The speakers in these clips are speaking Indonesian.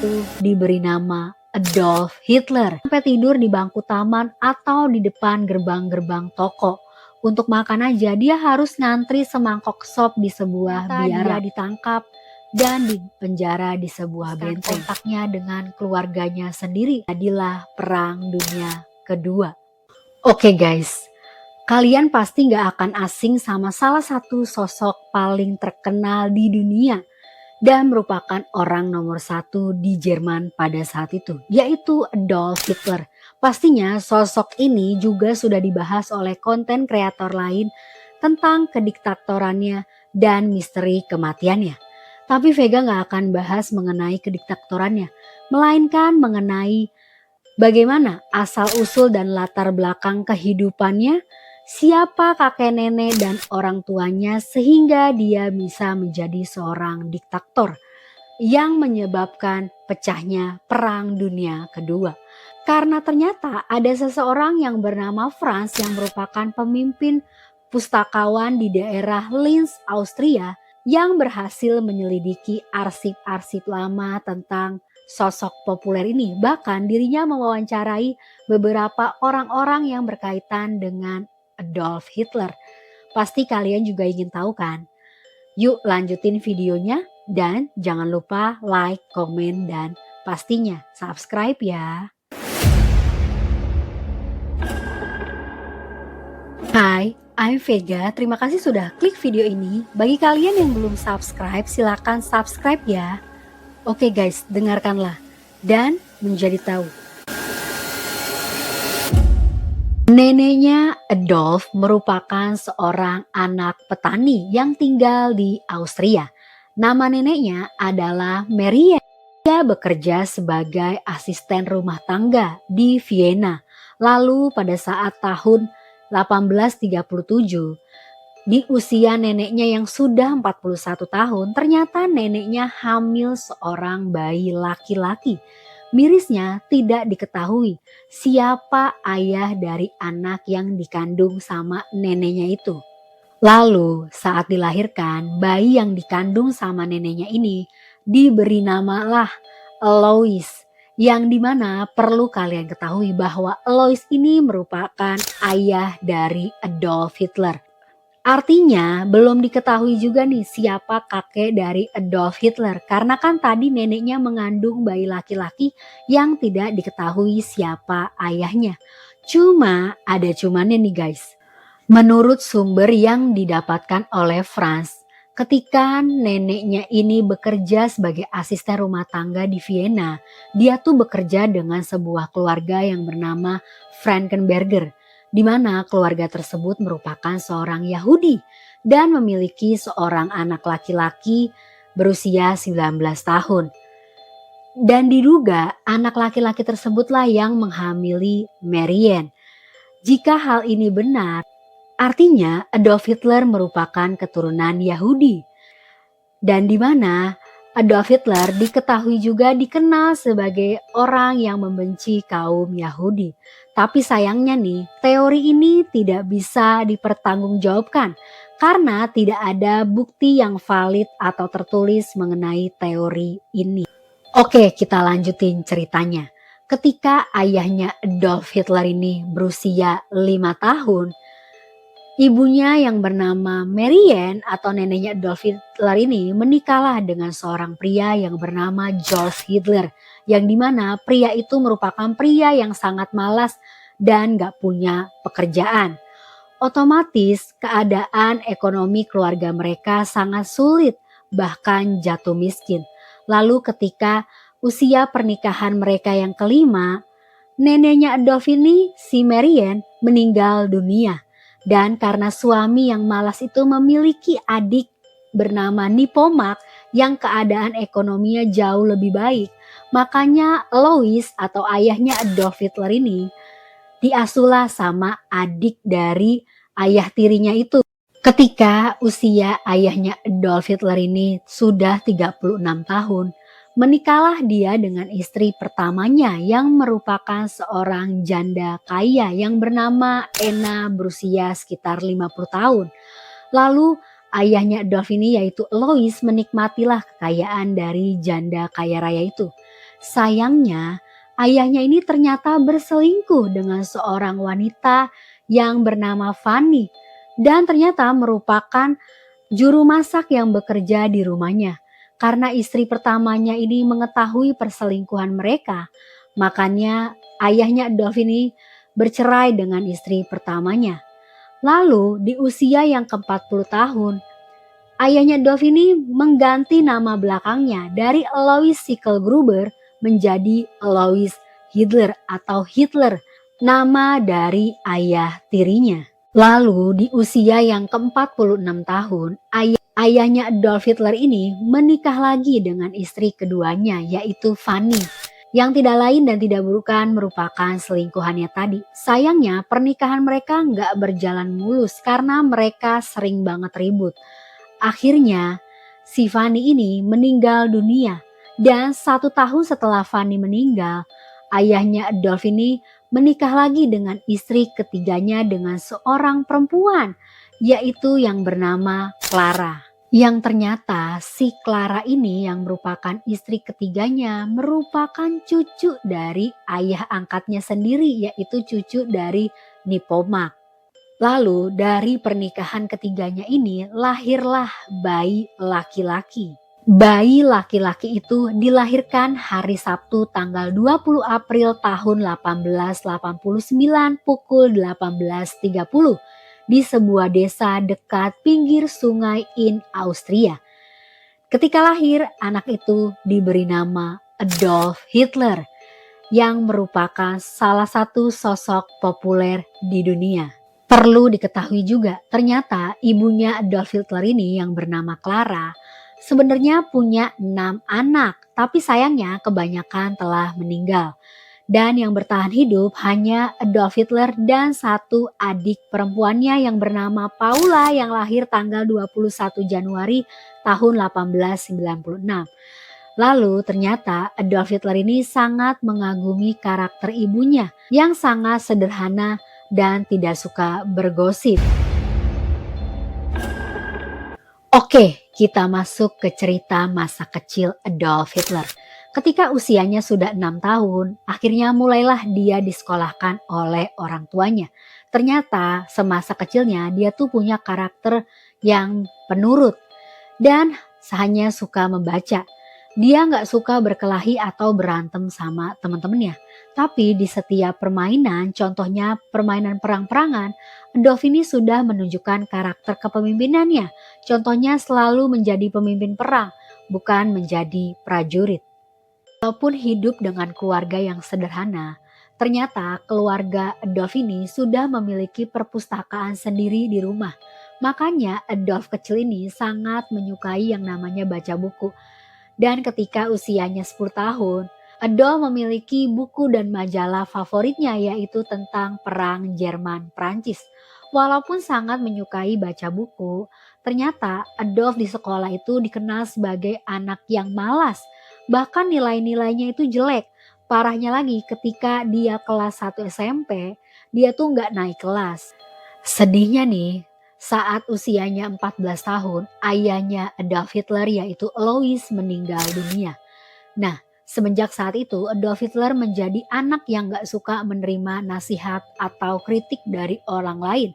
itu diberi nama Adolf Hitler. Sampai tidur di bangku taman atau di depan gerbang-gerbang toko. Untuk makan aja dia harus ngantri semangkok sop di sebuah biara. Dia ditangkap dan dipenjara di sebuah benteng. Kontaknya dengan keluarganya sendiri. Jadilah Perang Dunia Kedua. Oke guys, kalian pasti gak akan asing sama salah satu sosok paling terkenal di dunia dan merupakan orang nomor satu di Jerman pada saat itu, yaitu Adolf Hitler. Pastinya sosok ini juga sudah dibahas oleh konten kreator lain tentang kediktatorannya dan misteri kematiannya. Tapi Vega gak akan bahas mengenai kediktatorannya, melainkan mengenai bagaimana asal-usul dan latar belakang kehidupannya, siapa kakek nenek dan orang tuanya sehingga dia bisa menjadi seorang diktator yang menyebabkan pecahnya Perang Dunia Kedua. Karena ternyata ada seseorang yang bernama Franz yang merupakan pemimpin pustakawan di daerah Linz, Austria yang berhasil menyelidiki arsip-arsip lama tentang sosok populer ini. Bahkan dirinya mewawancarai beberapa orang-orang yang berkaitan dengan Adolf Hitler. Pasti kalian juga ingin tahu kan? Yuk lanjutin videonya dan jangan lupa like, komen, dan pastinya subscribe ya. Hai, I'm Vega. Terima kasih sudah klik video ini. Bagi kalian yang belum subscribe, silakan subscribe ya. Oke guys, dengarkanlah dan menjadi tahu. Neneknya Adolf merupakan seorang anak petani yang tinggal di Austria. Nama neneknya adalah Maria. Dia bekerja sebagai asisten rumah tangga di Vienna. Lalu pada saat tahun 1837, di usia neneknya yang sudah 41 tahun, ternyata neneknya hamil seorang bayi laki-laki. Mirisnya tidak diketahui siapa ayah dari anak yang dikandung sama neneknya itu. Lalu saat dilahirkan, bayi yang dikandung sama neneknya ini diberi namalah Alois. Yang dimana perlu kalian ketahui bahwa Alois ini merupakan ayah dari Adolf Hitler. Artinya belum diketahui juga nih siapa kakek dari Adolf Hitler. Karena kan tadi neneknya mengandung bayi laki-laki yang tidak diketahui siapa ayahnya. Cuma ada cumannya nih guys. Menurut sumber yang didapatkan oleh Franz, ketika neneknya ini bekerja sebagai asisten rumah tangga di Vienna, dia tuh bekerja dengan sebuah keluarga yang bernama Frankenberger, di mana keluarga tersebut merupakan seorang Yahudi dan memiliki seorang anak laki-laki berusia 19 tahun. Dan diduga anak laki-laki tersebutlah yang menghamili Marianne. Jika hal ini benar, artinya Adolf Hitler merupakan keturunan Yahudi. Dan di mana Adolf Hitler diketahui juga dikenal sebagai orang yang membenci kaum Yahudi. Tapi sayangnya nih, teori ini tidak bisa dipertanggungjawabkan karena tidak ada bukti yang valid atau tertulis mengenai teori ini. Oke, kita lanjutin ceritanya. Ketika ayahnya Adolf Hitler ini berusia 5 tahun, ibunya yang bernama Marianne atau neneknya Adolf Hitler ini menikahlah dengan seorang pria yang bernama George Hitler. Yang dimana pria itu merupakan pria yang sangat malas dan gak punya pekerjaan. Otomatis keadaan ekonomi keluarga mereka sangat sulit, bahkan jatuh miskin. Lalu ketika usia pernikahan mereka yang kelima, neneknya Adolf ini, si Marianne, meninggal dunia. Dan karena suami yang malas itu memiliki adik bernama Nipomak yang keadaan ekonominya jauh lebih baik, makanya Alois atau ayahnya Adolf Hitler ini diasuhlah sama adik dari ayah tirinya itu. Ketika usia ayahnya Adolf Hitler ini sudah 36 tahun, menikahlah dia dengan istri pertamanya yang merupakan seorang janda kaya yang bernama Anna berusia sekitar 50 tahun. Lalu ayahnya Adolf ini yaitu Alois menikmatilah kekayaan dari janda kaya raya itu. Sayangnya, ayahnya ini ternyata berselingkuh dengan seorang wanita yang bernama Fanny dan ternyata merupakan juru masak yang bekerja di rumahnya. Karena istri pertamanya ini mengetahui perselingkuhan mereka, makanya ayahnya Adolf ini bercerai dengan istri pertamanya. Lalu di usia yang ke-40 tahun, ayahnya Adolf ini mengganti nama belakangnya dari Alois Schicklgruber menjadi Alois Hitler atau Hitler, nama dari ayah tirinya. Lalu di usia yang ke-46 tahun, ayahnya Adolf Hitler ini menikah lagi dengan istri keduanya yaitu Fanny, yang tidak lain dan tidak bukan merupakan selingkuhannya tadi. Sayangnya pernikahan mereka nggak berjalan mulus karena mereka sering banget ribut. Akhirnya si Fanny ini meninggal dunia dan 1 tahun setelah Fanny meninggal, ayahnya Adolf ini menikah lagi dengan istri ketiganya dengan seorang perempuan yaitu yang bernama Clara. Yang ternyata si Clara ini yang merupakan istri ketiganya merupakan cucu dari ayah angkatnya sendiri yaitu cucu dari Nepomuk. Lalu dari pernikahan ketiganya ini lahirlah bayi laki-laki. Bayi laki-laki itu dilahirkan hari Sabtu tanggal 20 April tahun 1889 pukul 18.30 di sebuah desa dekat pinggir sungai Inn, Austria. Ketika lahir, anak itu diberi nama Adolf Hitler yang merupakan salah satu sosok populer di dunia. Perlu diketahui juga, ternyata ibunya Adolf Hitler ini yang bernama Clara sebenarnya punya 6 anak, tapi sayangnya kebanyakan telah meninggal. Dan yang bertahan hidup hanya Adolf Hitler dan 1 adik perempuannya yang bernama Paula yang lahir tanggal 21 Januari tahun 1896. Lalu ternyata Adolf Hitler ini sangat mengagumi karakter ibunya yang sangat sederhana dan tidak suka bergosip. Oke, kita masuk ke cerita masa kecil Adolf Hitler. Ketika usianya sudah 6 tahun, akhirnya mulailah dia disekolahkan oleh orang tuanya. Ternyata semasa kecilnya dia tuh punya karakter yang penurut dan hanya suka membaca. Dia nggak suka berkelahi atau berantem sama teman-temannya. Tapi di setiap permainan, contohnya permainan perang-perangan, Adolf ini sudah menunjukkan karakter kepemimpinannya. Contohnya selalu menjadi pemimpin perang, bukan menjadi prajurit. Walaupun hidup dengan keluarga yang sederhana, ternyata keluarga Adolf ini sudah memiliki perpustakaan sendiri di rumah. Makanya Adolf kecil ini sangat menyukai yang namanya baca buku. Dan ketika usianya 10 tahun, Adolf memiliki buku dan majalah favoritnya yaitu tentang perang Jerman-Prancis. Walaupun sangat menyukai baca buku, ternyata Adolf di sekolah itu dikenal sebagai anak yang malas. Bahkan nilai-nilainya itu jelek. Parahnya lagi ketika dia kelas 1 SMP, dia tuh nggak naik kelas. Sedihnya nih, saat usianya 14 tahun, ayahnya Adolf Hitler yaitu Alois meninggal dunia. Nah, semenjak saat itu Adolf Hitler menjadi anak yang gak suka menerima nasihat atau kritik dari orang lain.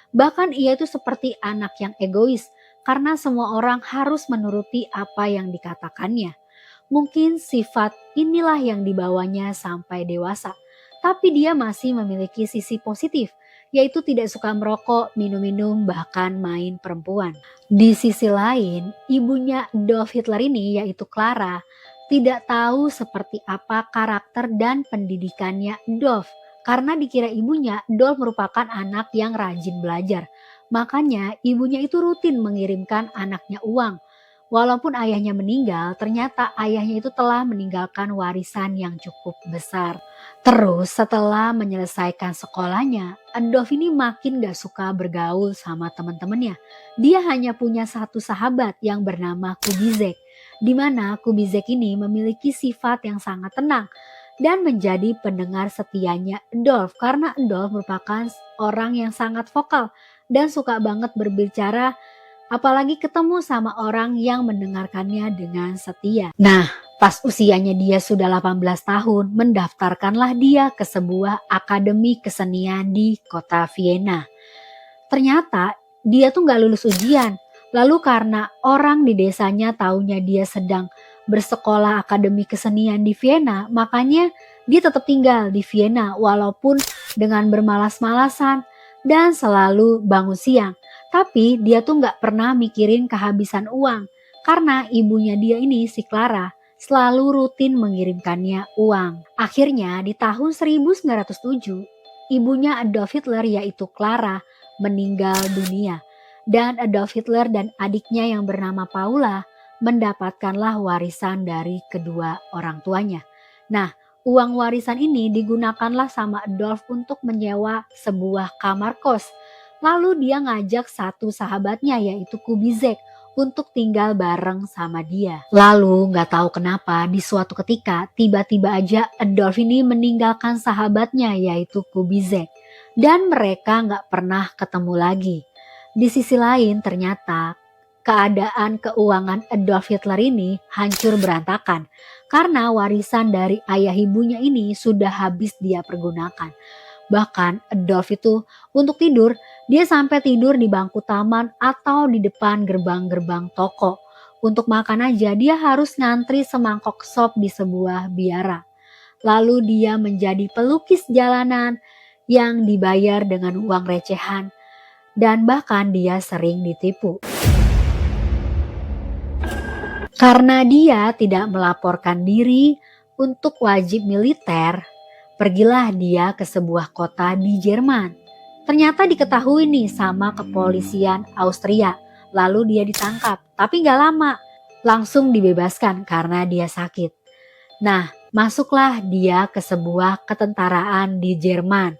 Bahkan ia itu seperti anak yang egois karena semua orang harus menuruti apa yang dikatakannya. Mungkin sifat inilah yang dibawanya sampai dewasa. Tapi dia masih memiliki sisi positif, yaitu tidak suka merokok, minum-minum, bahkan main perempuan. Di sisi lain, ibunya Adolf Hitler ini yaitu Clara tidak tahu seperti apa karakter dan pendidikannya Adolf. Karena dikira ibunya Adolf merupakan anak yang rajin belajar. Makanya ibunya itu rutin mengirimkan anaknya uang. Walaupun ayahnya meninggal, ternyata ayahnya itu telah meninggalkan warisan yang cukup besar. Terus setelah menyelesaikan sekolahnya, Adolf ini makin gak suka bergaul sama teman-temannya. Dia hanya punya satu sahabat yang bernama Kubizek, di mana Kubizek ini memiliki sifat yang sangat tenang dan menjadi pendengar setianya Adolf karena Adolf merupakan orang yang sangat vokal dan suka banget berbicara, apalagi ketemu sama orang yang mendengarkannya dengan setia. Nah, Pas usianya dia sudah 18 tahun, mendaftarkanlah dia ke sebuah akademi kesenian di kota Vienna. Ternyata dia tuh nggak lulus ujian. Lalu karena orang di desanya taunya dia sedang bersekolah akademi kesenian di Vienna, makanya dia tetap tinggal di Vienna walaupun dengan bermalas-malasan dan selalu bangun siang. Tapi dia tuh nggak pernah mikirin kehabisan uang karena ibunya dia ini si Clara selalu rutin mengirimkannya uang. Akhirnya di tahun 1907 ibunya Adolf Hitler yaitu Clara meninggal dunia dan Adolf Hitler dan adiknya yang bernama Paula mendapatkanlah warisan dari kedua orang tuanya. Nah, uang warisan ini digunakanlah sama Adolf untuk menyewa sebuah kamar kos. Lalu dia ngajak satu sahabatnya yaitu Kubizek untuk tinggal bareng sama dia. Lalu nggak tahu kenapa di suatu ketika tiba-tiba aja Adolf ini meninggalkan sahabatnya yaitu Kubizek. Dan mereka nggak pernah ketemu lagi. Di sisi lain ternyata keadaan keuangan Adolf Hitler ini hancur berantakan karena warisan dari ayah ibunya ini sudah habis dia pergunakan. Bahkan Adolf itu untuk tidur dia sampai tidur di bangku taman atau di depan gerbang-gerbang toko. Untuk makan aja dia harus ngantri semangkok sop di sebuah biara. Lalu dia menjadi pelukis jalanan yang dibayar dengan uang recehan dan bahkan dia sering ditipu. Karena dia tidak melaporkan diri untuk wajib militer, pergilah dia ke sebuah kota di Jerman. Ternyata diketahui nih sama kepolisian Austria, lalu dia ditangkap. Tapi gak lama, langsung dibebaskan karena dia sakit. Nah, masuklah dia ke sebuah ketentaraan di Jerman.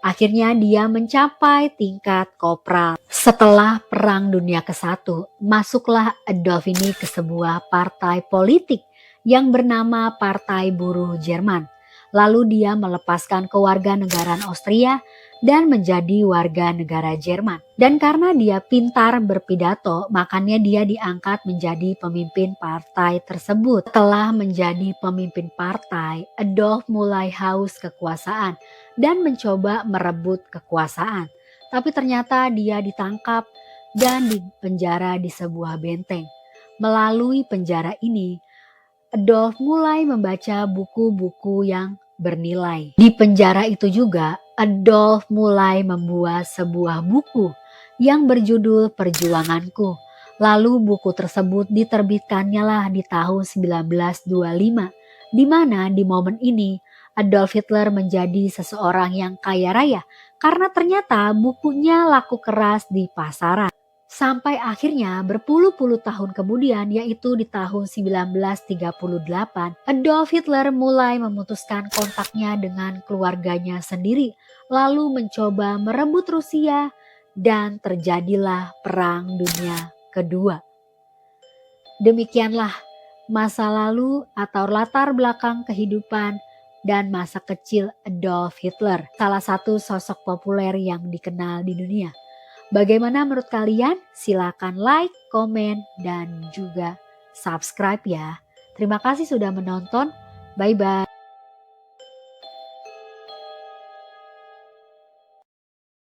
Akhirnya dia mencapai tingkat kopral. Setelah Perang Dunia ke-1, masuklah Adolf ini ke sebuah partai politik yang bernama Partai Buruh Jerman. Lalu dia melepaskan kewarganegaraan Austria dan menjadi warga negara Jerman. Dan karena dia pintar berpidato, makanya dia diangkat menjadi pemimpin partai tersebut. Setelah menjadi pemimpin partai, Adolf mulai haus kekuasaan dan mencoba merebut kekuasaan. Tapi ternyata dia ditangkap dan dipenjara di sebuah benteng. Melalui penjara ini, Adolf mulai membaca buku-buku yang bernilai. Di penjara itu juga, Adolf mulai membuat sebuah buku yang berjudul Perjuanganku. Lalu buku tersebut diterbitkannya lah di tahun 1925, di mana di momen ini Adolf Hitler menjadi seseorang yang kaya raya karena ternyata bukunya laku keras di pasaran. Sampai akhirnya berpuluh-puluh tahun kemudian yaitu di tahun 1938 Adolf Hitler mulai memutuskan kontaknya dengan keluarganya sendiri lalu mencoba merebut Rusia dan terjadilah Perang Dunia Kedua. Demikianlah masa lalu atau latar belakang kehidupan dan masa kecil Adolf Hitler, salah satu sosok populer yang dikenal di dunia. Bagaimana menurut kalian? Silakan like, komen, dan juga subscribe ya. Terima kasih sudah menonton. Bye-bye.